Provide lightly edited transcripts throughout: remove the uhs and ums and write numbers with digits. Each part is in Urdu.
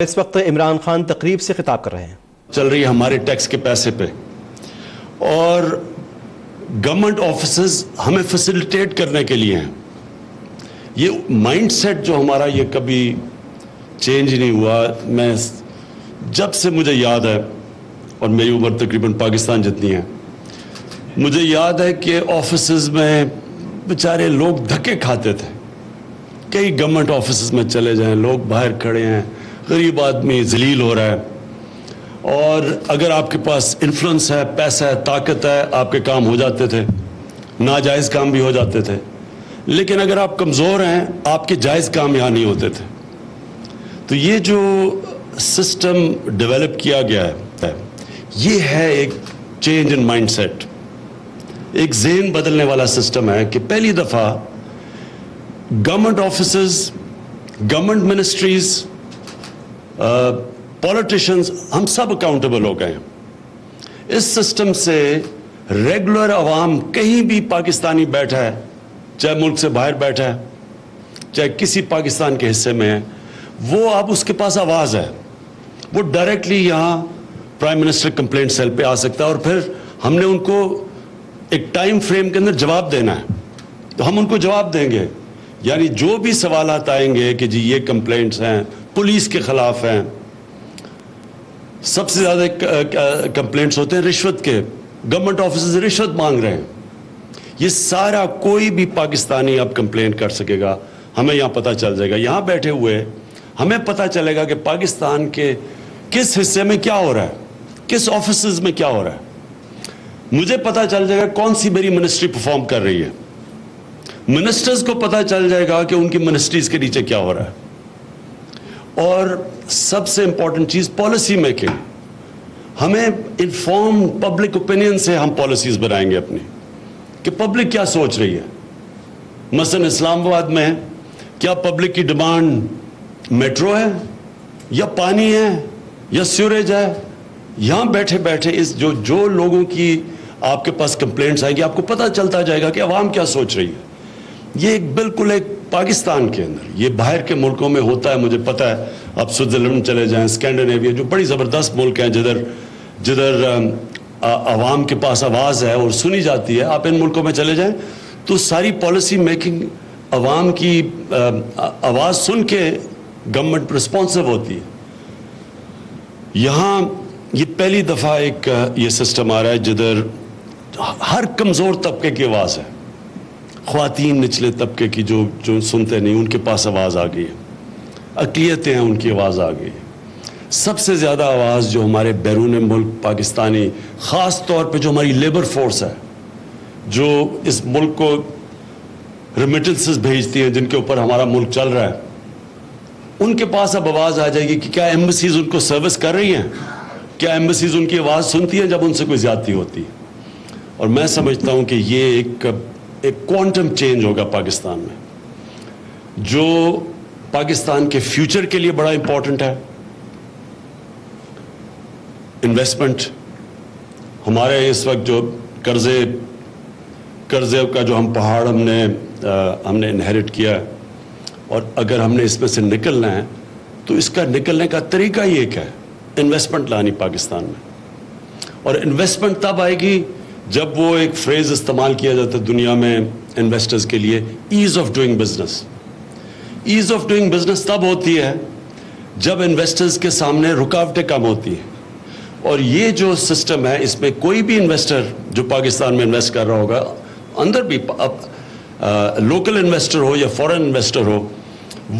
اس وقت عمران خان تقریب سے خطاب کر رہے ہیں. چل رہی ہے ہمارے ٹیکس کے پیسے پہ، اور گورنمنٹ آفیسز ہمیں فیسیلیٹیٹ کرنے کے لیے ہیں. یہ مائنڈ سیٹ جو ہمارا یہ کبھی چینج نہیں ہوا. میں جب سے مجھے یاد ہے، اور میری عمر تقریباً پاکستان جتنی ہے، مجھے یاد ہے کہ آفیسز میں بیچارے لوگ دھکے کھاتے تھے. کئی گورنمنٹ آفیسز میں چلے جائیں، لوگ باہر کھڑے ہیں، غریب آدمی ذلیل ہو رہا ہے، اور اگر آپ کے پاس انفلوئنس ہے، پیسہ ہے، طاقت ہے، آپ کے کام ہو جاتے تھے، ناجائز کام بھی ہو جاتے تھے. لیکن اگر آپ کمزور ہیں، آپ کے جائز کام یہاں نہیں ہوتے تھے. تو یہ جو سسٹم ڈیولپ کیا گیا ہے، یہ ہے ایک چینج ان مائنڈ سیٹ، ایک ذہن بدلنے والا سسٹم ہے کہ پہلی دفعہ government offices, government ministries, politicians, ہم سب اکاؤنٹیبل ہو گئے ہیں. اس سسٹم سے ریگولر عوام کہیں بھی پاکستانی بیٹھا ہے، چاہے ملک سے باہر بیٹھا ہے، چاہے کسی پاکستان کے حصے میں ہے، وہ اب اس کے پاس آواز ہے. وہ ڈائریکٹلی یہاں پرائم منسٹر کمپلینٹ سیل پہ آ سکتا ہے، اور پھر ہم نے ان کو ایک ٹائم فریم کے اندر جواب دینا ہے، تو ہم ان کو جواب دیں گے. یعنی جو بھی سوالات آئیں گے کہ جی یہ کمپلینٹس ہیں، پولیس کے خلاف ہیں، سب سے زیادہ کمپلینٹس ہوتے ہیں رشوت کے، گورنمنٹ آفیسز رشوت مانگ رہے ہیں. یہ سارا کوئی بھی پاکستانی اب کمپلینٹ کر سکے گا، ہمیں یہاں پتہ چل جائے گا. یہاں بیٹھے ہوئے ہمیں پتہ چلے گا کہ پاکستان کے کس حصے میں کیا ہو رہا ہے، کس آفیسز میں کیا ہو رہا ہے. مجھے پتہ چل جائے گا کون سی میری منسٹری پرفارم کر رہی ہے. منسٹرز کو پتہ چل جائے گا کہ ان کی منسٹریز کے نیچے کیا ہو رہا ہے. اور سب سے امپورٹنٹ چیز پالیسی میکنگ. ہمیں انفارم پبلک اوپینین سے ہم پالیسیز بنائیں گے اپنی، کہ پبلک کیا سوچ رہی ہے. مثلا اسلام آباد میں کیا پبلک کی ڈیمانڈ میٹرو ہے، یا پانی ہے، یا سیوریج ہے. یہاں بیٹھے بیٹھے اس جو لوگوں کی آپ کے پاس کمپلینٹس آئیں گی، آپ کو پتہ چلتا جائے گا کہ عوام کیا سوچ رہی ہے. یہ بالکل ایک پاکستان کے اندر، یہ باہر کے ملکوں میں ہوتا ہے، مجھے پتہ ہے. آپ سوئٹزرلینڈ چلے جائیں، اسکینڈینیویا، جو بڑی زبردست ملک ہیں جدھر عوام کے پاس آواز ہے اور سنی جاتی ہے. آپ ان ملکوں میں چلے جائیں تو ساری پالیسی میکنگ عوام کی آواز سن کے گورنمنٹ رسپانسو ہوتی ہے. یہاں یہ پہلی دفعہ ایک یہ سسٹم آ رہا ہے جدھر ہر کمزور طبقے کی آواز ہے. خواتین نچلے طبقے کی جو سنتے نہیں، ان کے پاس آواز آ گئی ہے. اقلیتیں ہیں، ان کی آواز آ گئی ہے. سب سے زیادہ آواز جو ہمارے بیرون ملک پاکستانی، خاص طور پہ جو ہماری لیبر فورس ہے، جو اس ملک کو ریمیٹنسز بھیجتی ہیں، جن کے اوپر ہمارا ملک چل رہا ہے، ان کے پاس اب آواز آ جائے گی کہ کیا ایمبیسیز ان کو سروس کر رہی ہیں، کیا ایمبیسیز ان کی آواز سنتی ہیں جب ان سے کوئی زیادتی ہوتی ہے. اور میں سمجھتا ہوں کہ یہ ایک کوانٹم چینج ہوگا پاکستان میں، جو پاکستان کے فیوچر کے لیے بڑا امپورٹنٹ ہے. انویسٹمنٹ، ہمارے اس وقت جو قرضے کا جو ہم پہاڑ ہم نے انہیریٹ کیا ہے، اور اگر ہم نے اس میں سے نکلنا ہے تو اس کا نکلنے کا طریقہ ہی ایک ہے، انویسٹمنٹ لانی پاکستان میں. اور انویسٹمنٹ تب آئے گی جب وہ ایک فریز استعمال کیا جاتا ہے دنیا میں انویسٹرز کے لیے، as of doing business. As of doing business تب ہوتی ہے جب انویسٹرز کے سامنے رکاوٹیں کم ہوتی ہیں. اور یہ جو سسٹم ہے، اس میں کوئی بھی انویسٹر جو پاکستان میں انویسٹ کر رہا ہوگا، اندر بھی لوکل انویسٹر ہو یا فورن انویسٹر ہو،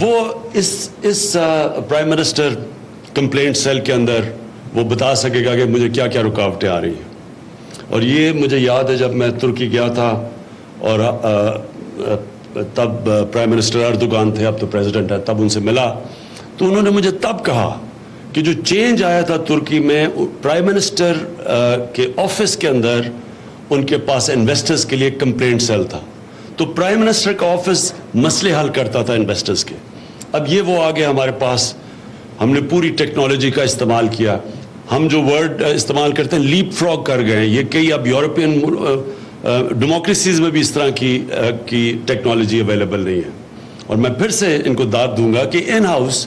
وہ اس پرائم منسٹر کمپلینٹ سیل کے اندر وہ بتا سکے گا کہ مجھے کیا کیا رکاوٹیں آ رہی ہیں. اور یہ مجھے یاد ہے جب میں ترکی گیا تھا، اور تب پرائم منسٹر اردوغان تھے، اب تو پریزیڈنٹ ہے، تب ان سے ملا تو انہوں نے مجھے تب کہا کہ جو چینج آیا تھا ترکی میں، پرائم منسٹر کے آفس کے اندر ان کے پاس انویسٹرز کے لیے کمپلینٹ سیل تھا، تو پرائم منسٹر کا آفس مسئلے حل کرتا تھا انویسٹرز کے. اب یہ وہ آگے ہمارے پاس، ہم نے پوری ٹیکنالوجی کا استعمال کیا. ہم جو ورڈ استعمال کرتے ہیں لیپ فراگ کر گئے ہیں. یہ کئی اب یورپین ڈیموکریسیز میں بھی اس طرح کی ٹیکنالوجی اویلیبل نہیں ہے. اور میں پھر سے ان کو داد دوں گا کہ ان ہاؤس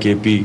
KP,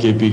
KP,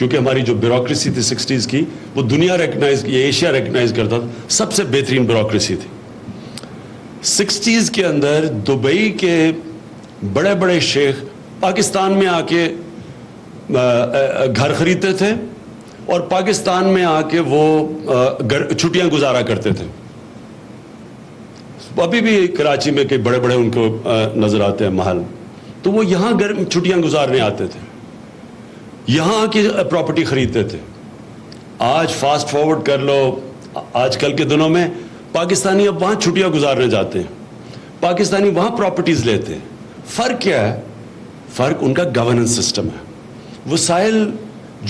کیونکہ ہماری جو بیوروکریسی تھی 60s کی وہ دنیا ریکگنائز یہ ایشیا ریکگنائز کرتا تھا, سب سے بہترین بیوروکریسی تھی. 60s کے اندر دبئی کے بڑے بڑے شیخ پاکستان میں آ کے گھر خریدتے تھے اور پاکستان میں آ کے وہ چھٹیاں گزارا کرتے تھے. ابھی بھی کراچی میں کئی بڑے بڑے ان کو نظر آتے ہیں محل, تو وہ یہاں چھٹیاں گزارنے آتے تھے, یہاں کی پراپرٹی خریدتے تھے. آج فاسٹ فارورڈ کر لو, آج کل کے دنوں میں پاکستانی اب وہاں چھٹیاں گزارنے جاتے ہیں, پاکستانی وہاں پراپرٹیز لیتے ہیں. فرق کیا ہے؟ فرق ان کا گورننس سسٹم ہے. وسائل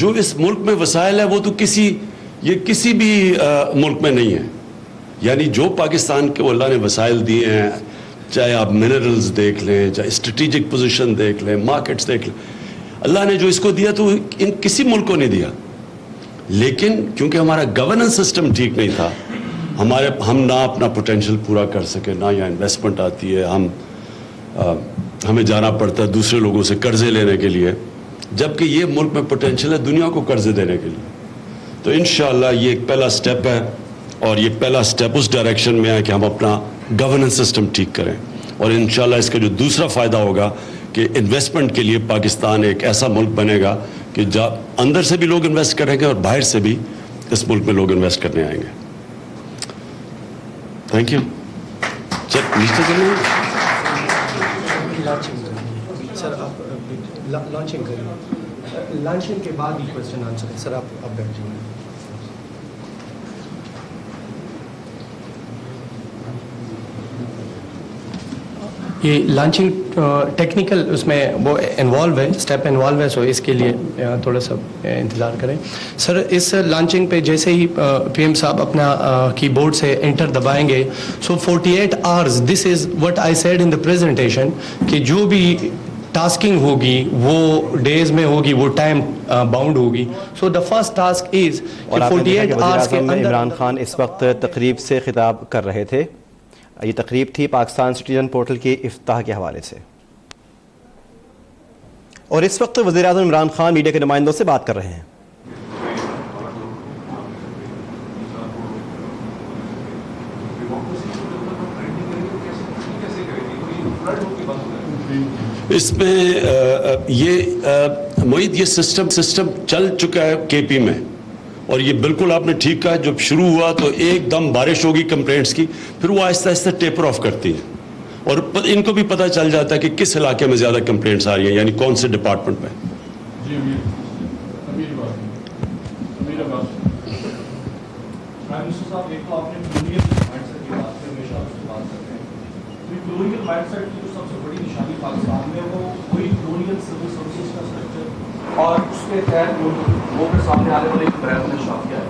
جو اس ملک میں وسائل ہے وہ تو کسی بھی ملک میں نہیں ہے. یعنی جو پاکستان کے اللہ نے وسائل دیے ہیں, چاہے آپ منرلز دیکھ لیں, چاہے اسٹریٹجک پوزیشن دیکھ لیں, مارکیٹس دیکھ لیں, اللہ نے جو اس کو دیا تو ان کسی ملک کو نہیں دیا. لیکن کیونکہ ہمارا گورننس سسٹم ٹھیک نہیں تھا, ہم نہ اپنا پوٹینشیل پورا کر سکے, نہ یہاں انویسٹمنٹ آتی ہے, ہمیں جانا پڑتا ہے دوسرے لوگوں سے قرضے لینے کے لیے, جبکہ یہ ملک میں پوٹینشیل ہے دنیا کو قرضے دینے کے لیے. تو انشاءاللہ یہ ایک پہلا سٹیپ ہے, اور یہ پہلا سٹیپ اس ڈائریکشن میں ہے کہ ہم اپنا گورننس سسٹم ٹھیک کریں. اور انشاءاللہ اس کا جو دوسرا فائدہ ہوگا کہ انویسٹمنٹ کے لیے پاکستان ایک ایسا ملک بنے گا کہ اندر سے بھی لوگ انویسٹ کریں گے اور باہر سے بھی اس ملک میں لوگ انویسٹ کرنے آئیں گے. Thank you. نیچے چلیں سر, آپ لانچنگ کریں, لانچنگ کے بعد ہی کوشچن آنسر ہے. سر آپ بیٹھ جائیں. یہ لانچنگ ٹیکنیکل اس میں وہ انوالو ہے, اسٹیپ انوالو ہے, سو اس کے لیے تھوڑا سا انتظار کریں. سر اس لانچنگ پہ جیسے ہی پی ایم صاحب اپنا کی بورڈ سے انٹر دبائیں گے, سو 48 hours, this is what I said in the presentation, کہ جو بھی ٹاسکنگ ہوگی وہ ڈیز میں ہوگی, وہ ٹائم باؤنڈ ہوگی. So the first task is 48 hours کے اندر. عمران خان اس وقت تقریب سے خطاب کر رہے تھے. یہ تقریب تھی پاکستان سٹیزن پورٹل کے افتتاح کے حوالے سے, اور اس وقت وزیر اعظم عمران خان میڈیا کے نمائندوں سے بات کر رہے ہیں. اس میں معید یہ سسٹم چل چکا ہے کے پی میں, اور یہ بالکل آپ نے ٹھیک کہا. جب شروع ہوا تو ایک دم بارش ہوگی کمپلینٹس کی, پھر وہ آہستہ آہستہ ٹیپر آف کرتی ہیں, اور ان کو بھی پتہ چل جاتا ہے کہ کس علاقے میں زیادہ کمپلینٹس آ رہی ہیں, یعنی کون سے ڈپارٹمنٹ میں. اور اس کے تحت وہ پھر سامنے آنے والے ایک پریس نے شاپ کیا ہے.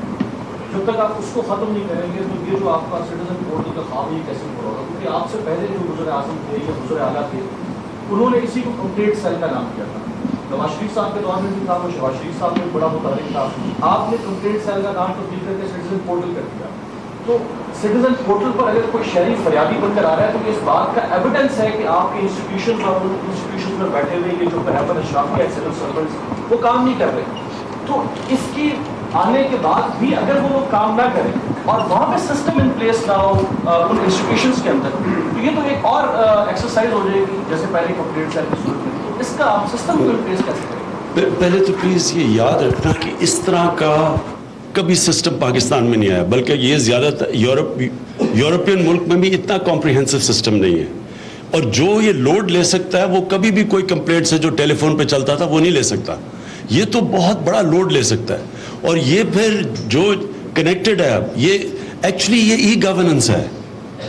جب تک آپ اس کو ختم نہیں کریں گے تو یہ جو آپ کا سٹیزن پورٹل کا خواب یہ کیسے پورا ہوگا؟ کیونکہ آپ سے پہلے جو وزیر اعظم تھے یا وزیر اعلیٰ تھے, انہوں نے اسی کو کمپلیٹ سیل کا نام کیا تھا. نواز شریف صاحب کے دور میں بھی تھا, وہ شہباز شریف صاحب میں بڑا متحرک تھا. آپ نے کمپلیٹ سیل کا نام تبدیل کر کے سٹیزن پورٹل کر دیا. تو سٹیزن پورٹل پر اگر کوئی شہری فریادی بن کر آ رہا ہے تو یہ اس بات کا ایویڈنس ہے کہ آپ کے انسٹیٹیوشن اور ان انسٹیٹیوشن میں بیٹھے ہوئے یہ جو پریفر اشراف کے سول سرونٹس وہ کام نہیں کر رہے. تو اس کی آنے کے بعد بھی اگر وہ کام نہ کریں اور وہاں پہ سسٹم ان پلیس نہ ہو ان انسٹیٹیوشنس کے اندر, تو یہ تو ایک اور ایکسرسائز ہو جائے گی جیسے پہلے کمپلیٹ سیل کی صورت میں. تو اس کا آپ سسٹم کو ان پلیس کیسے کریں؟ پہلے تو پلیز یہ یاد رکھنا کہ اس طرح کا کبھی سسٹم پاکستان میں نہیں آیا, بلکہ یہ زیادہ تر یورپین ملک میں بھی اتنا کمپریہنسو سسٹم نہیں ہے. اور جو یہ لوڈ لے سکتا ہے وہ کبھی بھی کوئی کمپلینٹ سے جو ٹیلی فون پہ چلتا تھا وہ نہیں لے سکتا. یہ تو بہت بڑا لوڈ لے سکتا ہے, اور یہ پھر جو کنیکٹڈ ہے, یہ ایکچولی یہ ای گورننس ہے,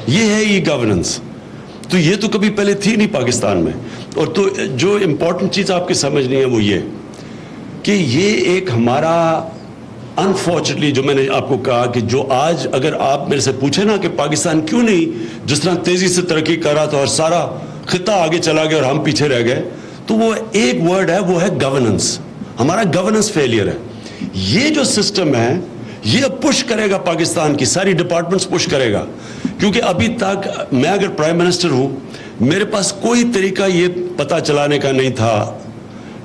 یہ ہے ای گورننس. تو یہ تو کبھی پہلے تھی نہیں پاکستان میں. اور تو جو امپورٹنٹ چیز آپ کی سمجھنی ہے وہ یہ کہ یہ ایک ہمارا انفارچونیٹلی جو میں نے آپ کو کہا کہ جو آج اگر آپ میرے سے پوچھیں نا کہ پاکستان کیوں نہیں جس طرح تیزی سے ترقی کر رہا تھا اور سارا خطہ آگے چلا گیا اور ہم پیچھے رہ گئے, تو وہ ایک ورڈ ہے, وہ ہے گورننس. ہمارا گورننس فیلئر ہے. یہ جو سسٹم ہے یہ اب پش کرے گا پاکستان کی ساری ڈپارٹمنٹس پش کرے گا, کیونکہ ابھی تک میں اگر پرائم منسٹر ہوں میرے پاس کوئی طریقہ یہ پتہ چلانے کا نہیں تھا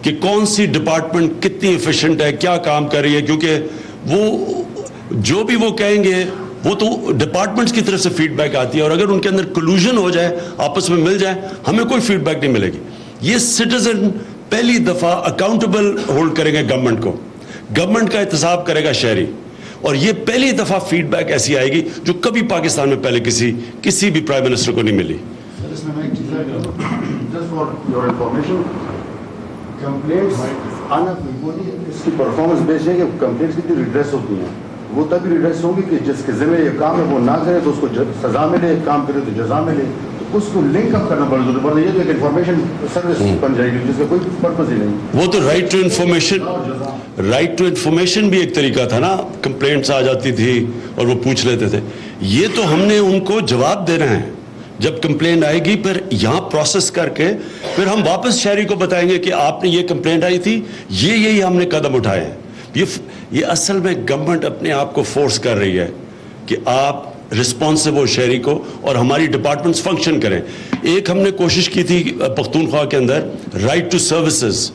کہ کون سی ڈپارٹمنٹ کتنی ایفیشینٹ ہے, کیا کام کر رہی ہے, کیونکہ وہ جو بھی وہ کہیں گے وہ تو ڈپارٹمنٹس کی طرف سے فیڈ بیک آتی ہے, اور اگر ان کے اندر کلوژن ہو جائے, آپس میں مل جائے, ہمیں کوئی فیڈ بیک نہیں ملے گی. یہ سٹیزن پہلی دفعہ اکاؤنٹیبل ہولڈ کریں گے گورنمنٹ کو, گورنمنٹ کا احتساب کرے گا شہری, اور یہ پہلی دفعہ فیڈ بیک ایسی آئے گی جو کبھی پاکستان میں پہلے کسی بھی پرائم منسٹر کو نہیں ملی. اس کی پرفارمنس بیس ہے کہ کمپلینٹس کتنی ریڈریس ہوتی ہیں, وہ تبھی ریڈریس ہوگی کہ جس کے ذمہ یہ کام ہے وہ نہ کرے تو اس کو سزا ملے, کام کرے تو جزا ملے, تو اس کو لنک اپ کرنا بڑا ضروری پڑتا ہے. یہ تو ایک انفارمیشن سروس بن جائے گی جس کا کوئی پرپز ہی نہیں. وہ تو رائٹ ٹو انفارمیشن بھی ایک طریقہ تھا نا, کمپلینٹس آ جاتی تھی اور وہ پوچھ لیتے تھے. یہ تو ہم نے ان کو جواب دینا ہے جب کمپلینٹ آئے گی, پھر یہاں پروسیس کر کے پھر ہم واپس شہری کو بتائیں گے کہ آپ نے یہ کمپلینٹ آئی تھی, یہی ہم نے قدم اٹھائے ہیں. یہ اصل میں گورنمنٹ اپنے آپ کو فورس کر رہی ہے کہ آپ رسپانسو ہو شہری کو, اور ہماری ڈپارٹمنٹس فنکشن کریں. ایک ہم نے کوشش کی تھی پختونخوا کے اندر رائٹ ٹو سروسز,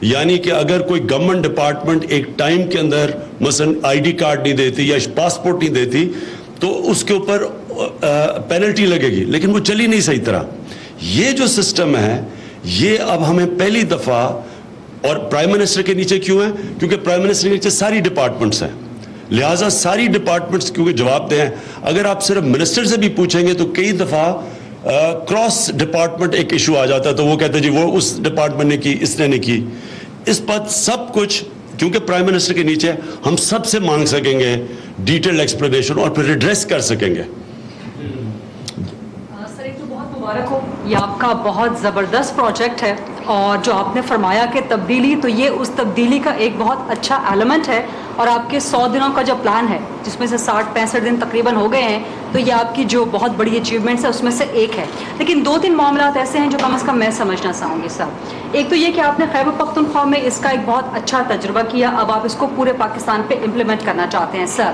یعنی کہ اگر کوئی گورنمنٹ ڈپارٹمنٹ ایک ٹائم کے اندر مثلا آئی ڈی کارڈ نہیں دیتی یا پاسپورٹ نہیں دیتی تو اس کے اوپر پینلٹی لگے گی, لیکن وہ چلی نہیں صحیح طرح. یہ جو سسٹم ہے یہ اب ہمیں پہلی دفعہ, اور پرائم منسٹر کے نیچے کیوں ہے, کیونکہ پرائم منسٹر کے نیچے ساری ڈپارٹمنٹس ہیں, لہٰذا ساری ڈپارٹمنٹس کیونکہ جواب دیں. اگر آپ صرف منسٹر سے بھی پوچھیں گے تو کئی دفعہ کراس ڈپارٹمنٹ ایک ایشو آ جاتا ہے, تو وہ کہتے ہیں جی وہ اس ڈپارٹمنٹ نے کی, اس نے نہیں کی. اس پر سب کچھ کیونکہ پرائم منسٹر کے نیچے ہم سب سے مانگ سکیں گے ڈیٹیل ایکسپلینیشن, اور پھر ریڈریس کر سکیں گے. سر ایک تو بہت مبارک ہو, یہ آپ کا بہت زبردست پروجیکٹ ہے, اور جو آپ نے فرمایا کہ تبدیلی, تو یہ اس تبدیلی کا ایک بہت اچھا ایلیمنٹ ہے. اور آپ کے 100 دنوں کا جو پلان ہے جس میں سے 60-65 دن تقریباً ہو گئے ہیں, تو یہ آپ کی جو بہت بڑی اچیومنٹس ہے اس میں سے ایک ہے. لیکن 2-3 معاملات ایسے ہیں جو کم از کم میں سمجھنا چاہوں گی صاحب. ایک تو یہ کہ آپ نے خیبر پختونخوا میں اس کا ایک بہت اچھا تجربہ کیا, اب آپ اس کو پورے پاکستان پہ امپلیمنٹ کرنا چاہتے ہیں سر.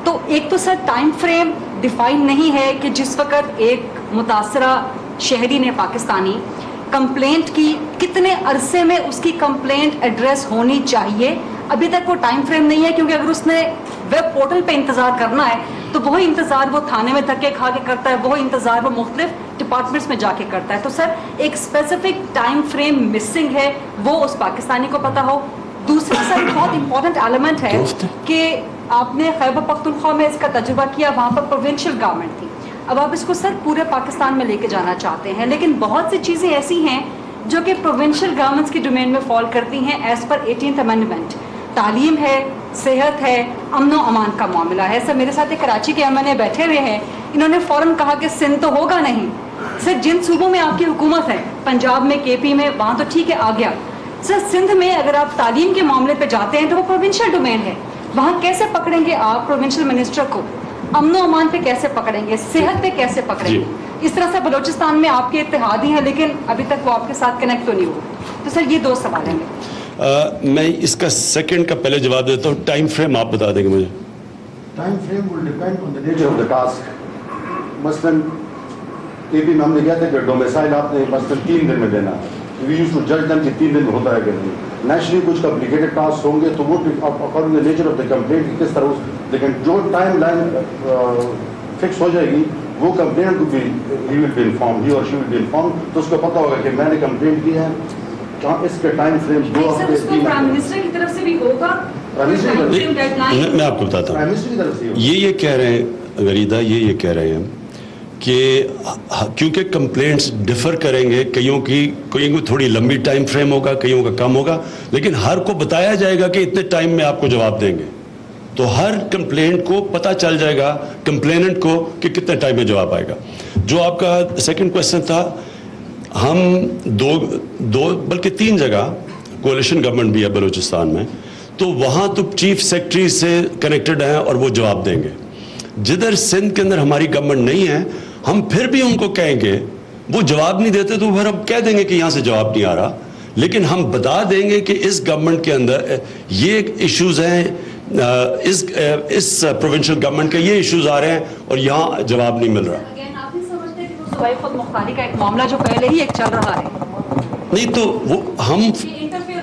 تو ایک تو سر ٹائم فریم ڈیفائن نہیں ہے کہ جس وقت ایک متاثرہ شہری نے پاکستانی کمپلینٹ کی, کتنے عرصے میں اس کی کمپلینٹ ایڈریس ہونی چاہیے. ابھی تک وہ ٹائم فریم نہیں ہے, کیونکہ اگر اس نے ویب پورٹل پہ انتظار کرنا ہے تو وہی انتظار وہ تھانے میں دھکے کھا کے کرتا ہے, وہی انتظار وہ مختلف ڈپارٹمنٹس میں جا کے کرتا ہے. تو سر ایک اسپیسیفک ٹائم فریم مسنگ ہے, وہ اس پاکستانی کو پتا ہو. دوسرا سر بہت امپورٹنٹ ایلیمنٹ ہے کہ آپ نے خیبر پختونخوا میں اس کا تجربہ کیا, وہاں پر پروونشل گورنمنٹ تھی, اب آپ اس کو سر پورے پاکستان میں لے کے جانا چاہتے ہیں. لیکن بہت سی چیزیں ایسی ہیں جو کہ پروونشل گورنمنٹس کی ڈومین میں فال کرتی ہیں ایز پر 18th امینڈمنٹ. تعلیم ہے, صحت ہے, امن و امان کا معاملہ ہے. سر میرے ساتھ ایک کراچی کے ایم این اے بیٹھے ہوئے ہیں, انہوں نے فوراً کہا کہ سندھ تو ہوگا نہیں. سر جن صوبوں میں آپ کی حکومت ہے, پنجاب میں, کے پی میں, وہاں تو ٹھیک ہے آ گیا. سر سندھ میں اگر آپ تعلیم کے معاملے پہ جاتے ہیں تو وہ پروونشل ڈومین ہے, وہاں کیسے پکڑیں گے آپ پروونشل منسٹر کو؟ امن و امان پہ کیسے پکڑیں گے, صحت پہ کیسے پکڑیں گے؟ اس طرح سے بلوچستان میں آپ کے اتحادی ہیں لیکن ابھی تک وہ آپ کے ساتھ کنیکٹ تو نہیں ہوا. تو سر یہ 2 سوال ہیں. میں اس کا سیکنڈ کا پہلے جواب دیتا ہوں. ٹائم فریم آپ بتا دیں گے مجھے. Time frame will depend on the nature of the task. مثلاً اے پی میں ہم نے کیا تھا کہ ڈومیسائل آپ نے مثلاً 3 دن میں دینا ہے, وی یوز ٹو جج دم کہ 3 دن میں ہوتا ہے کہ نہیں. نیشنلی کچھ کمپلیکیٹڈ ٹاسک ہوں گے تو وہ according to nature of the complaint کس طرح, لیکن جو ٹائم لائن فکس ہو جائے گی وہ کمپلینٹ کو بھی ہی ول بی انفارم, ہی اور شی ول بی انفارم, تو اس کو پتہ ہوگا کہ میں نے کمپلینٹ کی ہے. اس کے ٹائم فریم 2 ہفتے 3 پرائم منسٹر کی طرف سے بھی ہوگا. میں آپ کو بتاتا ہوں. یہ کہہ رہے ہیں غریدہ, یہ کہہ رہے ہیں کہ کیونکہ کمپلینٹس ڈفر کریں گے, کئیوں کو تھوڑی لمبی ٹائم فریم ہوگا, کئیوں کا کم ہوگا, لیکن ہر کو بتایا جائے گا کہ اتنے ٹائم میں آپ کو جواب دیں گے. تو ہر کمپلینٹ کو پتہ چل جائے گا کمپلیننٹ کو کہ کتنے ٹائم میں جواب آئے گا. جو آپ کا سیکنڈ کوشچن تھا, ہم 2 بلکہ 3 جگہ کولیشن گورنمنٹ بھی ہے بلوچستان میں, تو وہاں تو چیف سیکرٹری سے کنیکٹڈ ہیں اور وہ جواب دیں گے. جدھر سندھ کے اندر ہماری گورنمنٹ نہیں ہے, ہم پھر بھی ان کو کہیں گے, وہ جواب نہیں دیتے تو پھر ہم کہہ دیں گے کہ یہاں سے جواب نہیں آ رہا, لیکن ہم بتا دیں گے کہ اس گورنمنٹ کے اندر یہ ایشوز ہیں, اس پروونشل گورنمنٹ کے یہ ایشوز آ رہے ہیں اور یہاں جواب نہیں مل رہا. آپ نہیں سمجھتے کہ وہ خود مختاری کا ایک معاملہ جو پہلے ہی ایک چل رہا ہے, نہیں تو وہ ہم انٹرفیئر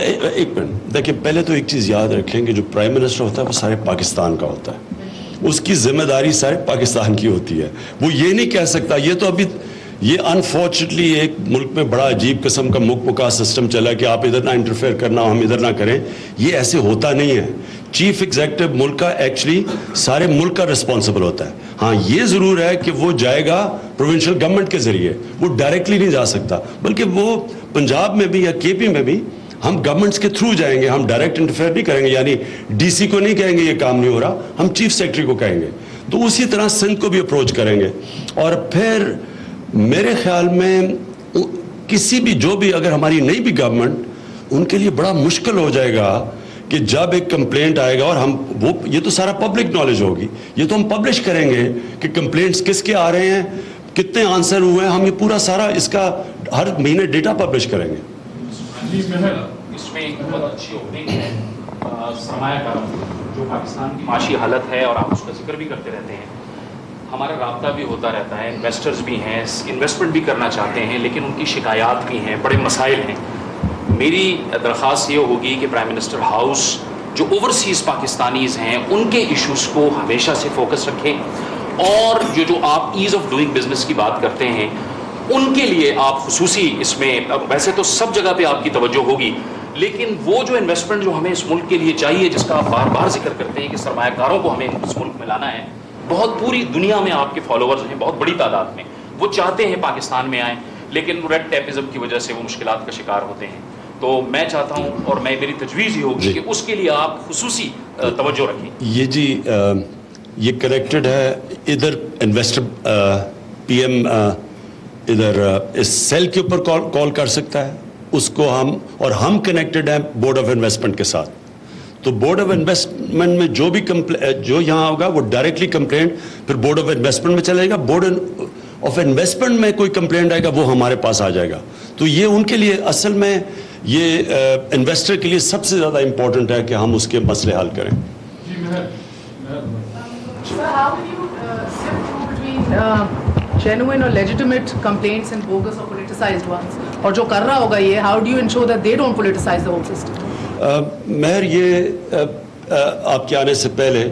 ایک منٹ دیکھیں, پہلے تو ایک چیز یاد رکھیں کہ جو پرائم منسٹر ہوتا ہے وہ سارے پاکستان کا ہوتا ہے, اس کی ذمہ داری سارے پاکستان کی ہوتی ہے. وہ یہ نہیں کہہ سکتا, یہ تو ابھی یہ انفارچونیٹلی ایک ملک میں بڑا عجیب قسم کا مکہ سسٹم چلا کہ آپ ادھر نہ انٹرفیئر کرنا, ہم ادھر نہ کریں. یہ ایسے ہوتا نہیں ہے. چیف ایگزیکٹو ملک کا ایکچولی سارے ملک کا رسپانسبل ہوتا ہے. ہاں یہ ضرور ہے کہ وہ جائے گا پروونشل گورنمنٹ کے ذریعے, وہ ڈائریکٹلی نہیں جا سکتا, بلکہ وہ پنجاب میں بھی یا کے پی میں بھی ہم گورنمنٹس کے تھرو جائیں گے, ہم ڈائریکٹ انٹرفیئر نہیں کریں گے. یعنی ڈی سی کو نہیں کہیں گے یہ کام نہیں ہو رہا, ہم چیف سیکرٹری کو کہیں گے. تو اسی طرح سندھ کو بھی اپروچ کریں گے. اور پھر میرے خیال میں کسی بھی جو بھی اگر ہماری نہیں بھی گورنمنٹ, ان کے لیے بڑا مشکل ہو جائے گا کہ جب ایک کمپلینٹ آئے گا اور ہم وہ یہ تو سارا پبلک نالج ہوگی, یہ تو ہم پبلش کریں گے کہ کمپلینٹس کس کے آ رہے ہیں, کتنے آنسر ہوئے ہیں, ہم یہ پورا سارا اس کا ہر مہینے ڈیٹا پبلش کریں گے. اس میں ایک بہت اچھی اوپننگ ہے سرمایہ کاروں جو پاکستان کی معاشی حالت ہے, اور آپ اس کا ذکر بھی کرتے رہتے ہیں. ہمارا رابطہ بھی ہوتا رہتا ہے, انویسٹرز بھی ہیں, انویسٹمنٹ بھی کرنا چاہتے ہیں, لیکن ان کی شکایات بھی ہیں, بڑے مسائل ہیں. میری درخواست یہ ہوگی کہ پرائم منسٹر ہاؤس جو اوورسیز پاکستانیز ہیں ان کے ایشوز کو ہمیشہ سے فوکس رکھیں, اور جو آپ ایز آف ڈوئنگ بزنس کی بات کرتے ہیں ان کے لیے آپ خصوصی اس میں, ویسے تو سب جگہ پہ آپ کی توجہ ہوگی, لیکن وہ جو انویسٹمنٹ جو ہمیں اس ملک کے لیے چاہیے, جس کا آپ بار بار ذکر کرتے ہیں کہ سرمایہ کاروں کو ہمیں اس ملک میں لانا ہے, بہت پوری دنیا میں آپ کے فالوورز ہیں بہت بڑی تعداد میں, وہ چاہتے ہیں پاکستان میں آئیں, لیکن ریڈ ٹیپزم کی وجہ سے وہ مشکلات کا شکار ہوتے ہیں. تو میں چاہتا ہوں اور میری تجویز یہ ہوگی کہ اس کے لیے آپ خصوصی توجہ رکھیں. یہ جی یہ کنیکٹڈ ہے ادھر انویسٹر پی ایم ادھر اس سیل کے اوپر کال کر سکتا ہے اس کو ہم, اور ہم کنیکٹڈ ہیں بورڈ آف انویسٹمنٹ کے ساتھ. تو بورڈ آف انویسٹمنٹ میں جو بھی جو یہاں ہوگا وہ ڈائریکٹلی کمپلینٹ پھر بورڈ آف انویسٹمنٹ میں چلے گا, بورڈ آف انویسٹمنٹ میں کوئی کمپلینٹ آئے گا وہ ہمارے پاس آ جائے گا. تو یہ ان کے لیے اصل میں یہ انویسٹر کے لیے سب سے زیادہ امپورٹنٹ ہے کہ ہم اس کے مسئلے حل کریں. genuine or legitimate complaints and bogus or politicized ones, اور جو کر رہا ہوگا یہ, how do you ensure that they don't politicize the whole system? مہر, یہ آپ کے آنے سے پہلے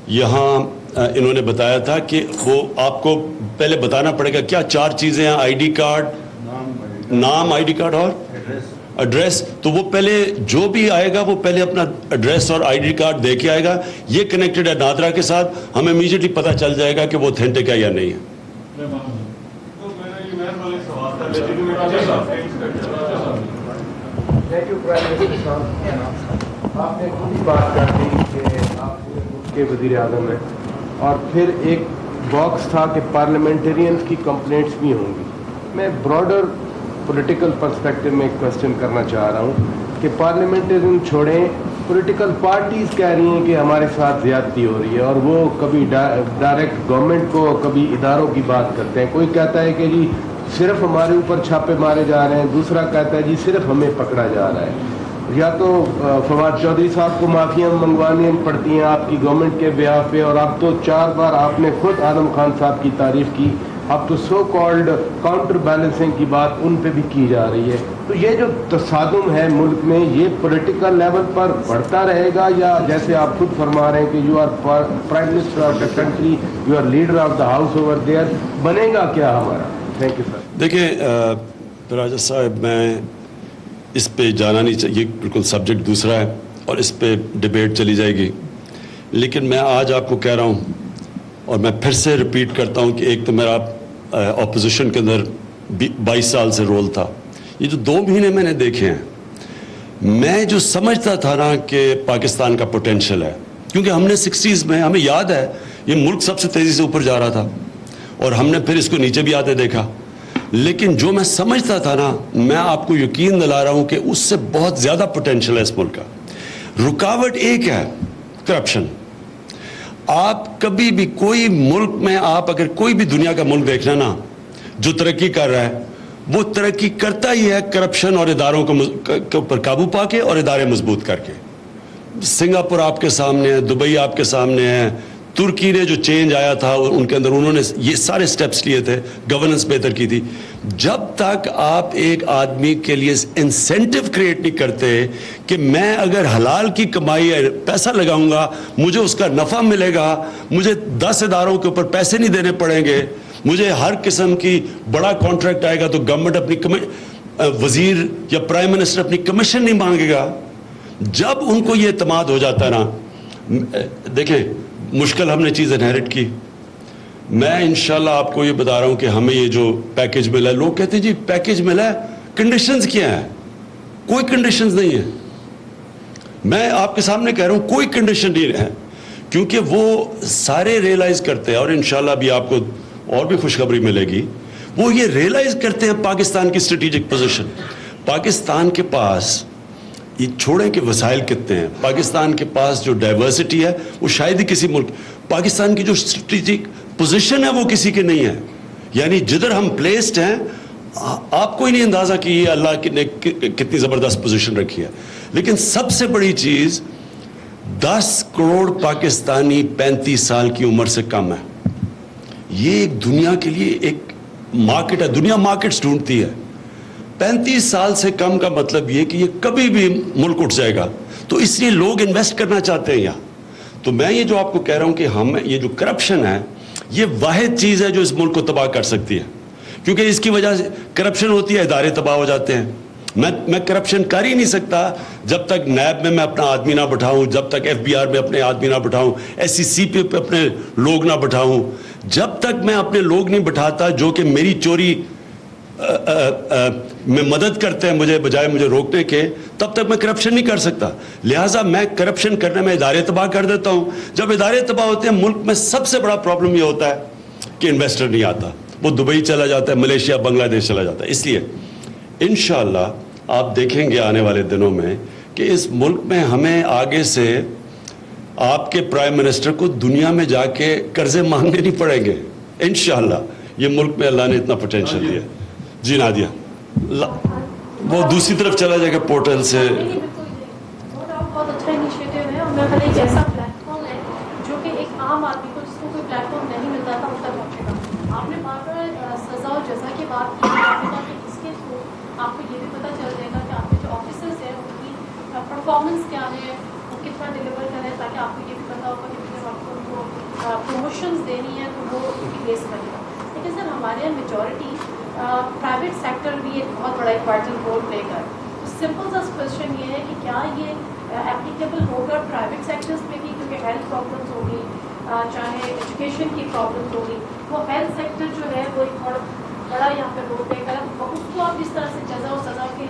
یہاں انہوں نے بتایا تھا کہ وہ آپ کو پہلے بتانا پڑے گا کیا 4 چیزیں ہیں, آئی ڈی کارڈ, نام, آئی ڈی کارڈ اور ایڈریس. تو وہ پہلے جو بھی آئے گا وہ پہلے اپنا ایڈریس اور آئی ڈی کارڈ دے کے آئے گا. یہ کنیکٹڈ ہے نادرا کے ساتھ, ہمیں امیجیٹلی پتہ چل جائے گا کہ وہ اوتھینٹک ہے یا نہیں ہے. آپ نے خود ہی بات کر دی کہ آپ ملک کے وزیر اعظم ہیں, اور پھر ایک باکس تھا کہ پارلیمنٹرینز کی کمپلینٹس بھی ہوں گی. میں براڈر پولیٹیکل پرسپیکٹو میں ایک کوشچن کرنا چاہ رہا ہوں کہ پارلیمنٹرین چھوڑیں, پولیٹیکل پارٹیز کہہ رہی ہیں کہ ہمارے ساتھ زیادتی ہو رہی ہے, اور وہ کبھی ڈائریکٹ گورنمنٹ کو, کبھی اداروں کی بات کرتے ہیں. کوئی کہتا ہے کہ جی صرف ہمارے اوپر چھاپے مارے جا رہے ہیں, دوسرا کہتا ہے جی صرف ہمیں پکڑا جا رہا ہے. یا تو فواد چودھری صاحب کو معافیاں منگوانی پڑتی ہیں آپ کی گورنمنٹ کے بیہاف پہ, اور اب تو 4 بار آپ نے خود اعظم خان صاحب کی تعریف کی, اب تو سو کالڈ کاؤنٹر بیلنسنگ کی بات ان پہ بھی کی جا رہی ہے. تو یہ جو تصادم ہے ملک میں, یہ پولیٹیکل لیول پر بڑھتا رہے گا, یا جیسے آپ خود فرما رہے ہیں کہ you are prime minister of the country, you are leader of the house over there, بنے گا کیا ہمارا؟ Thank you sir. دیکھیں راجہ صاحب, میں اس پہ جانا نہیں چاہیے, بالکل سبجیکٹ دوسرا ہے اور اس پہ ڈبیٹ چلی جائے گی. لیکن میں آج آپ کو کہہ رہا ہوں, اور میں پھر سے ریپیٹ کرتا ہوں کہ ایک تو میرا اپوزیشن کے اندر 22 سال سے رول تھا. یہ جو 2 مہینے میں نے دیکھے ہیں, میں جو سمجھتا تھا نا کہ پاکستان کا پوٹینشیل ہے, کیونکہ ہم نے 60s میں, ہمیں یاد ہے یہ ملک سب سے تیزی سے اوپر جا رہا تھا, اور ہم نے پھر اس کو نیچے بھی آتے دیکھا. لیکن جو میں سمجھتا تھا نا, میں آپ کو یقین دلا رہا ہوں کہ اس سے بہت زیادہ پوٹینشیل ہے اس ملک کا. رکاوٹ ایک ہے, کرپشن. آپ کبھی بھی کوئی ملک میں, آپ اگر کوئی بھی دنیا کا ملک دیکھنا نا جو ترقی کر رہا ہے, وہ ترقی کرتا ہی ہے کرپشن اور اداروں کے اوپر قابو پا کے اور ادارے مضبوط کر کے. سنگاپور آپ کے سامنے ہے, دبئی آپ کے سامنے ہے, ترکی نے جو چینج آیا تھا ان کے اندر انہوں نے یہ سارے سٹیپس لیے تھے, گورننس بہتر کی تھی. جب تک آپ ایک آدمی کے لیے انسینٹو کریٹ نہیں کرتے کہ میں اگر حلال کی کمائی پیسہ لگاؤں گا مجھے اس کا نفع ملے گا, مجھے 10 اداروں کے اوپر پیسے نہیں دینے پڑیں گے, مجھے ہر قسم کی بڑا کانٹریکٹ آئے گا تو گورنمنٹ اپنی وزیر یا پرائم منسٹر اپنی کمیشن نہیں مانگے گا. جب ان کو یہ اعتماد ہو جاتا ہے نا, دیکھیں مشکل ہم نے چیز انہیرٹ کی. میں انشاءاللہ آپ کو یہ بتا رہا ہوں کہ ہمیں یہ جو پیکیج ملا ہے, لوگ کہتے ہیں جی پیکیج ملا ہے, کنڈیشنز کیا ہیں؟ کوئی کنڈیشنز نہیں ہے. میں آپ کے سامنے کہہ رہا ہوں کوئی کنڈیشن نہیں ہے, کیونکہ وہ سارے ریئلائز کرتے ہیں, اور انشاءاللہ بھی آپ کو اور بھی خوشخبری ملے گی, وہ یہ ریئلائز کرتے ہیں پاکستان کی اسٹریٹجک پوزیشن. پاکستان کے پاس یہ چھوڑیں کہ وسائل کتنے ہیں, پاکستان کے پاس جو ڈائیورسٹی ہے وہ شاید ہی کسی ملک, پاکستان کی جو اسٹریٹجک پوزیشن ہے وہ کسی کے نہیں ہے. یعنی جدھر ہم پلیسڈ ہیں آپ کو ہی نہیں اندازہ کہ یہ اللہ نے کتنی زبردست پوزیشن رکھی ہے. لیکن سب سے بڑی چیز 10 کروڑ پاکستانی 35 سال کی عمر سے کم ہے. یہ ایک دنیا کے لیے ایک مارکیٹ ہے, دنیا مارکیٹس ڈھونڈتی ہے. 35 سال سے کم کا مطلب یہ کہ یہ کبھی بھی ملک اٹھ جائے گا, تو اس لیے لوگ انویسٹ کرنا چاہتے ہیں یہاں. تو میں یہ جو آپ کو کہہ رہا ہوں کہ ہم یہ جو کرپشن ہے یہ واحد چیز ہے جو اس ملک کو تباہ کر سکتی ہے, کیونکہ اس کی وجہ سے کرپشن ہوتی ہے, ادارے تباہ ہو جاتے ہیں. میں کرپشن کر ہی نہیں سکتا جب تک نیب میں اپنا آدمی نہ بٹھاؤں, جب تک FBR میں اپنے آدمی نہ بٹھاؤں, SCCP پہ اپنے لوگ نہ بٹھاؤں. جب تک میں اپنے لوگ نہیں بٹھاتا جو کہ میری چوری میں مدد کرتے ہیں مجھے بجائے مجھے روکنے کے, تب تک میں کرپشن نہیں کر سکتا. لہٰذا میں کرپشن کرنے میں ادارے تباہ کر دیتا ہوں. جب ادارے تباہ ہوتے ہیں ملک میں سب سے بڑا پرابلم یہ ہوتا ہے کہ انویسٹر نہیں آتا, وہ دبئی چلا جاتا ہے, ملیشیا بنگلہ دیش چلا جاتا ہے. اس لیے انشاءاللہ آپ دیکھیں گے آنے والے دنوں میں کہ اس ملک میں ہمیں آگے سے آپ کے پرائم منسٹر کو دنیا میں جا کے قرضے مانگنے نہیں پڑیں گے انشاءاللہ. یہ ملک میں اللہ نے اتنا پوٹینشیل دیا. جی نادیہ, وہ دوسری طرف چلا جائے گا پورٹل سے. بہت اچھا انیشیٹو ہے, اور میں خالی ایک ایسا پلیٹ فارم ہے جو کہ ایک عام آدمی کو جس کو کوئی پلیٹ فارم نہیں ملتا تھا اس تک پہنچے گا. آپ نے بار بار سزا اور جزا کی بات کی, آپ نے کہا کہ اس کے تھرو آپ کو یہ بھی پتہ چل جائے گا کہ آپ کے جو آفیسرز ہیں ان کی پرفارمنس کیا ہے, وہ کتنا ڈیلیور کر رہے ہیں, تاکہ آپ کو یہ بھی پتہ ہوگا کہ جب آپ کو ان کو پروموشنز دینی ہے تو وہ ان کی بیس کرے گا. لیکن سر ہمارے یہاں میجورٹی پرائیویٹ سیکٹر بھی ایک بہت بڑا ایک وائٹل رول پلے کر. تو سمپل سا کوشچن یہ ہے کہ کیا یہ اپلیکیبل ہوگا پرائیویٹ سیکٹرز پہ بھی, کیونکہ ہیلتھ پرابلمس ہوگی, چاہے ایجوکیشن کی پرابلمس ہوگی, وہ ہیلتھ سیکٹر جو ہے وہ ایک بہت بڑا یہاں پہ رول پلے کر, اس کو آپ جس طرح سے جزا و سزا کے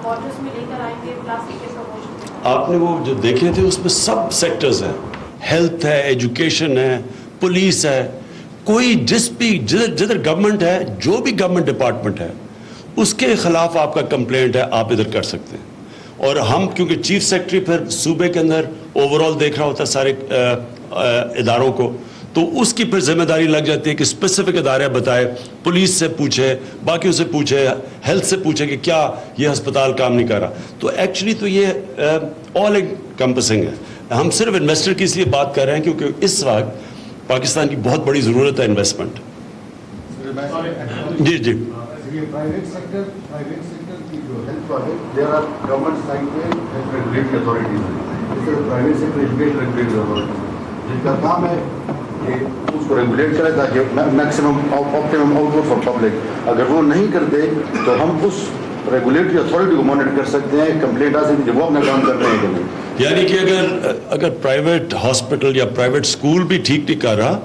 بارڈرز میں لے کر آئیں گے پلاسٹک کے پروموشن. آپ نے وہ جو دیکھے تھے اس میں سب سیکٹرز ہیں, ہیلتھ ہے, ایجوکیشن ہے, پولیس ہے, کوئی جس بھی جدھر گورنمنٹ ہے, جو بھی گورنمنٹ ڈپارٹمنٹ ہے اس کے خلاف آپ کا کمپلینٹ ہے آپ ادھر کر سکتے ہیں. اور ہم کیونکہ چیف سیکرٹری پھر صوبے کے اندر اوور آل دیکھ رہا ہوتا ہے سارے اداروں کو, تو اس کی پھر ذمہ داری لگ جاتی ہے کہ اسپیسیفک ادارے بتائے, پولیس سے پوچھے, باقیوں سے پوچھے, ہیلتھ سے پوچھے کہ کیا یہ ہسپتال کام نہیں کر رہا. تو ایکچولی تو یہ آل انکمپسنگ ہے. ہم صرف انویسٹر کی اس لیے بات کر رہے ہیں کیونکہ اس وقت پاکستان کی بہت بڑی ضرورت ہے انویسٹمنٹ. جی جی پرائیویٹ سیکٹر کی جو ہیلتھ والے دیر آر گورنمنٹ سائڈ پہ ریگولیٹری اتھارٹیز ہیں, private sector education regulatory authorities جن کا کام ہے کہ اس کو ریگولیٹ کرے تاکہ maximum optimum out put for public. اگر وہ نہیں کرتے تو ہم اس ریگولیٹری اتھارٹی کو مانیٹر کر سکتے ہیں, کمپلینٹ آ سکتی ہے وہ اپنا کام کر رہے ہیں کہ نہیں. یعنی کہ اگر پرائیویٹ ہاسپٹل یا پرائیویٹ اسکول بھی ٹھیک نہیں کر رہا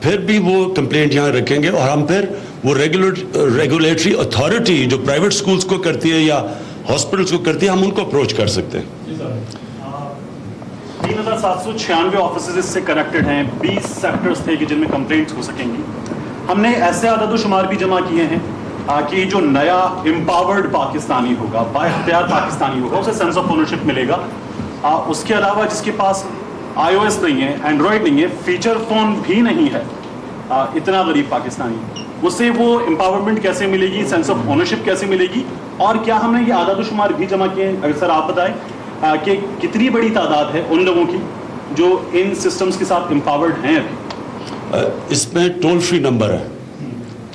پھر بھی وہ کمپلینٹ یہاں رکھیں گے, اور ہم پھر وہ ریگولیٹری اتھارٹی جو پرائیویٹ اسکولس کو کرتی ہے یا ہاسپٹلس کو کرتی ہے ہم ان کو اپروچ کر سکتے ہیں. 3796 آفیسز اس سے کنیکٹڈ ہیں, 20 سیکٹرز تھے کہ جن میں کمپلینٹس ہو سکیں گی. ہم نے ایسے عدد و شمار بھی جمع کیے ہیں کہ جو نیا امپاورڈ پاکستانی ہوگا, با اختیار پاکستانی ہوگا, اسے سینس آف اونرشپ ملے گا. اس کے علاوہ جس کے پاس iOS نہیں ہے, اینڈرائڈ نہیں ہے, فیچر فون بھی نہیں ہے, اتنا غریب پاکستانی, اسے وہ امپاورمنٹ کیسے ملے گی, سینس آف اونرشپ کیسے ملے گی, اور کیا ہم نے یہ اعداد و شمار بھی جمع کیے ہیں. اگر سر آپ بتائیں کہ کتنی بڑی تعداد ہے ان لوگوں کی جو ان سسٹمز کے ساتھ امپاورڈ ہیں ابھی. اس میں ٹول فری نمبر ہے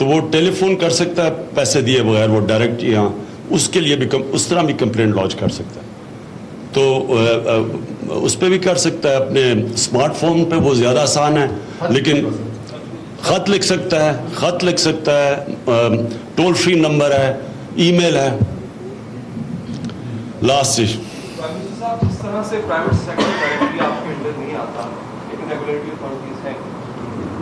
تو وہ ٹیلی فون کر سکتا ہے پیسے دیے بغیر, وہ ڈائریکٹ یہاں اس کے لیے بھی اس طرح بھی کمپلینٹ لانچ کر سکتا ہے. تو اس پہ بھی کر سکتا ہے. اپنے اسمارٹ فون پہ وہ زیادہ آسان ہے, لیکن خط لکھ سکتا ہے, ٹول فری نمبر ہے, ای میل ہے. لاسٹ چیز صاحب, جس طرح سے پرائیویٹ سیکٹر ڈائریکٹلی آپ کے انڈر نہیں آتا لیکن ریگولیٹری اتھارٹیز ہیں,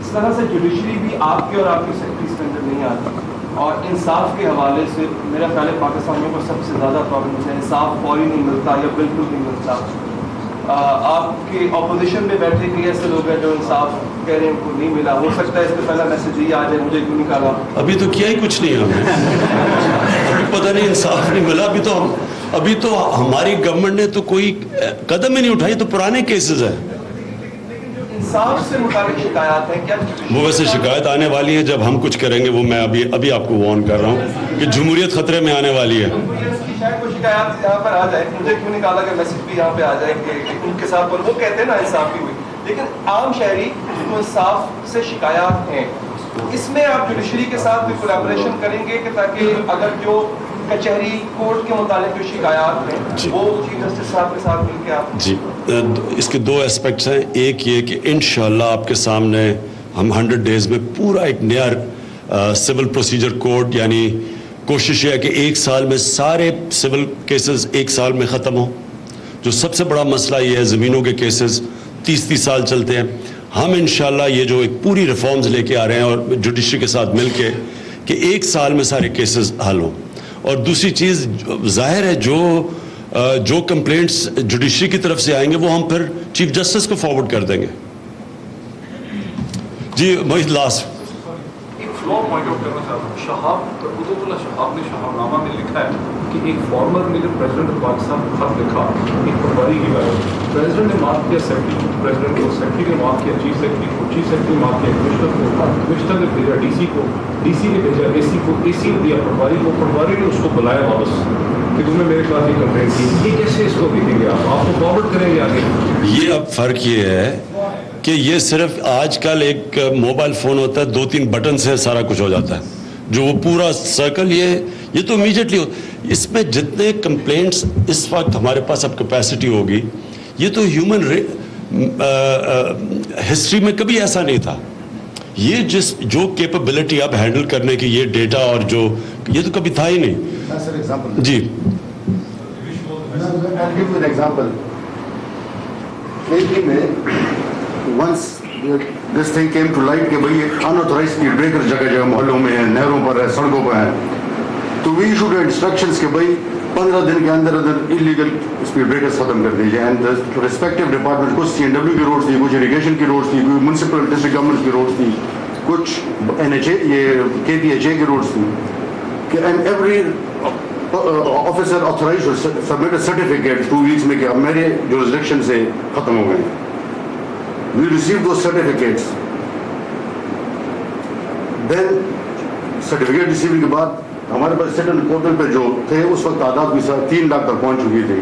اس طرح سے جوڈیشری بھی آپ کے اور آپ کی سیکٹریز کے اندر نہیں آتی. اور انصاف کے حوالے سے میرا خیال ہے پاکستانیوں کو سب سے زیادہ پرابلم ہے, انصاف فوری نہیں ملتا یا بالکل نہیں ملتا. آپ کے اپوزیشن میں بیٹھے کئی ایسے لوگ ہیں جو انصاف کہہ رہے ہیں ان کو نہیں ملا. ہو سکتا ہے اس پہ پہلا میسج یہ آ جائے مجھے کیوں نکالا, ابھی تو کیا ہی کچھ نہیں ہم نے پتہ نہیں انصاف نہیں ملا. ابھی تو ہماری گورنمنٹ نے تو کوئی قدم ہی نہیں اٹھائی, تو پرانے کیسز ہیں. انصاف سے متعلق شکایات ہیں کیا؟ وہ ویسے شکایت آنے والی ہے جب ہم کچھ کریں گے. وہ میں ابھی آپ کو وارن کر رہا ہوں کہ جمہوریت خطرے میں آنے والی ہے. شاید وہ شکایات یہاں پر آ جائے, مجھے کیوں نکالا کہ میسج بھی یہاں پہ آ جائے کہ ان کے ساتھ وہ کہتے ہیں نا انصاف بھی ہوئی, لیکن عام شہری جو انصاف سے شکایات ہیں اس میں آپ جوڈیشری کے ساتھ بھی کولیبریشن کریں گے کہ تاکہ اگر جو کچہری کورٹ کے متعلق جو شکایات ہیں وہ چیف جسٹس صاحب کے ساتھ مل کے آپ جی اس کے دو اسپیکٹس ہیں. ایک یہ کہ انشاءاللہ آپ کے سامنے ہم 100 ڈیز میں پورا ایک نیا سول پروسیجر کوڈ, یعنی کوشش یہ ہے کہ 1 سال میں سارے سول کیسز 1 سال میں ختم ہوں. جو سب سے بڑا مسئلہ یہ ہے زمینوں کے کیسز 30 سال چلتے ہیں. ہم انشاءاللہ یہ جو ایک پوری ریفارمز لے کے آ رہے ہیں اور جوڈیشری کے ساتھ مل کے کہ 1 سال میں سارے کیسز حل ہوں. اور دوسری چیز ظاہر ہے جو کمپلینٹس جوڈیشری کی طرف سے آئیں گے وہ ہم پھر چیف جسٹس کو فارورڈ کر دیں گے. جی محیط لاسٹ ایک فلو پوائنٹ آؤٹ کرنا چاہتا ہوں. قدرت اللہ شہاب نے شہاب نامہ میں لکھا ہے کہ ایک فارمر نے جب پریزیڈنٹ آف پاکستان کو خط لکھا ایک پٹواری کی بات, پریزیڈنٹ نے معاف کیا سیکرٹری پریزیڈنٹ کو, سیکرٹری نے معاف کیا چیف سیکرٹری کو, چیف سیکرٹری نے معاف کیا کمشنر کو, کمشنر نے بھیجا ڈی سی کو, ڈی سی نے بھیجا اے سی کو, اے سی نے دیا پٹواری کو, پٹواری نے اس کو بلایا واپس کہ تم نے میرے خلاف یہ کمپلینٹ کی. یہ کیسے اس کو دیکھیں گے آپ کو فارورڈ کریں گے آگے؟ یہ اب فرق یہ ہے کہ یہ صرف آج کل ایک موبائل فون ہوتا ہے, 2-3 بٹن سے سارا کچھ ہو جاتا ہے. جو وہ پورا سرکل یہ تو امیجیٹلی اس میں جتنے کمپلینٹس اس وقت ہمارے پاس اب کیپیسٹی ہوگی, یہ تو ہیومن ہسٹری میں کبھی ایسا نہیں تھا. یہ جو کیپیبلٹی اب ہینڈل کرنے کی یہ ڈیٹا اور جو یہ تو کبھی تھا ہی نہیں. جی once this thing came to light کہ بھئی unauthorized speed breakers جگہ جگہ محلوں میں ہیں, نہروں پر ہے, سڑکوں پر ہیں, تو we issued instructions کہ بھئی 15 دن کے اندر illegal speed breakers ختم کر دیجئے. and the respective departments, کچھ CNW کی روڈز تھی, کچھ irrigation کی روڈز تھی, کچھ municipal district government کی روڈز تھی, کچھ NHA یہ KPHA کی روڈز تھی, کہ and every officer authorized to submit a certificate 2 weeks میں کہ اب میرے jurisdiction سے ختم ہو گئے. We received those certificates. Then certificate receiving کے بعد ہمارے پاس سیٹل پورٹل پہ جو تھے اس وقت تعداد بھی 3 لاکھ تک پہنچ چکی تھی.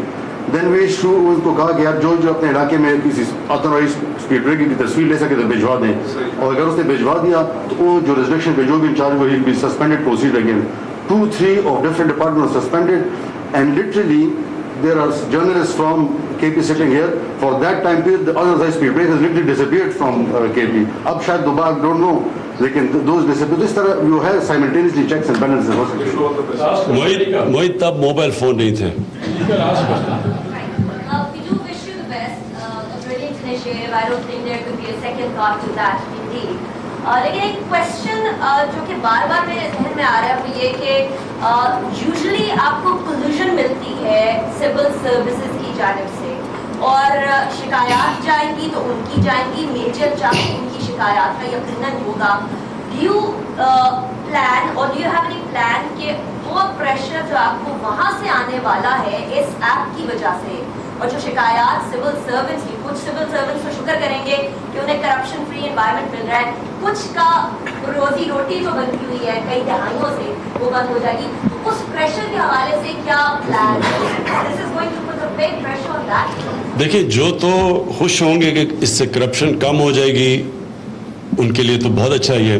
دین وی ان کو کہا کہ یار جو اپنے علاقے میں کسی آتھورائز اسپیڈ بریکر کی تصویر لے سکے تو بھجوا دیں, اور اگر اس نے بھجوا دیا تو وہ جو ریزیڈکشن پہ جو بھی انچارج ہوئی be suspended proceed again. 2-3 of different departments were suspended, and literally there are journalists from KP sitting here. For that time period the unauthorized speed breakers literally disappeared from KP. اب شاید دوبارہ don't know, لیکن those disappeared. اس طرح you have simultaneously checks and balances ہو سکتے. محیط تب موبائل فون نہیں تھے. We do wish you the best, a brilliant initiative. I don't think there could be a second thought to that indeed. لیکن ایک کوشچن جو کہ بار بار میرے ذہن میں آ رہا ہے وہ یہ کہ یوزلی آپ کو کلیوژن ملتی ہے سول سروسز کی جانب سے, اور شکایات جائیں گی تو ان کی جائیں گی, میجر چانس ان کی شکایات کا یقیناً ہوگا. ڈو یو پلان اور do you have any plan کہ وہ پریشر جو آپ کو وہاں سے آنے والا ہے اس ایپ کی وجہ سے, اور جو شکایات سول سرونٹس کی, کچھ سول سرونٹس تو شکر کریں گے کہ انہیں کرپشن فری انوائرمنٹ مل رہا ہے, کچھ کا روزی روٹی جو بنتی ہوئی ہے کئی دہائیوں سے وہ بند ہو جائے گی. اس پریشر کے حوالے سے کیا پلان ہے؟ دیکھیں جو تو خوش ہوں گے کہ اس سے کرپشن کم ہو جائے گی ان کے لیے تو بہت اچھا ہی ہے,